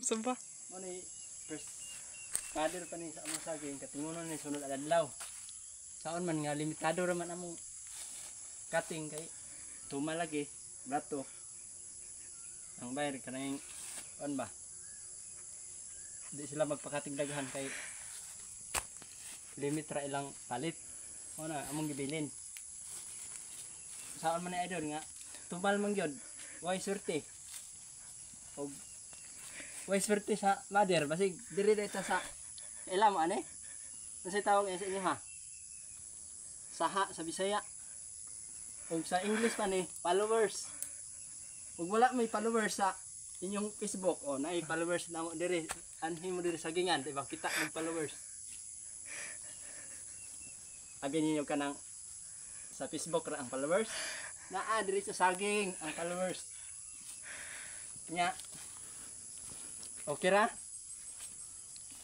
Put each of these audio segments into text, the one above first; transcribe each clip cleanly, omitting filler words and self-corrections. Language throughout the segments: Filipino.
Saba. Mo ni first father pa ni sa among saging katingunon ni sunod adlaw. Saon man nga limitado ra man among cutting kay tumalagi bato. Ang bayar kanang ba? Di sila magpakating daghan kay limit ra ilang palit. Mo na among gibilin. Saan man ni idol nga tumal man gyud. Way swerte. Og way swerte sa mother basig diri dito sa ilam ani. Kasi tawag sa inyo ha. Saha sa Bisaya. Og sa English pa ni followers. Ug wala may followers sa inyong Facebook o naay followers na mo diri anhi mo diri sa gingan di ba kita mag followers. Abi ninyo kanang sa Facebook ra ang followers. Naa diri sa saging ang followers. Nya. Okay ra?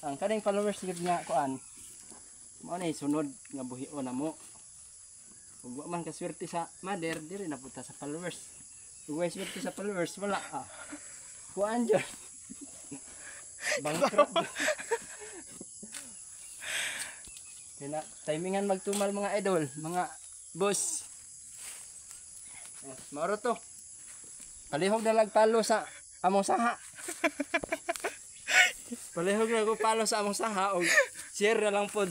Ang kaning followers gid nga kuan. Mao ni sunod nga buhion na mo. Ug wa man ka swerte sa mother diri na punta sa followers. Ug wa swerte sa followers wala ah. Kuan jud. Bankrupt. Kina timingan magtumal mga idol, mga boss. Mauro to. Palihog na palo sa among saha. Palihog na ko palo sa among saha og share na lang pod.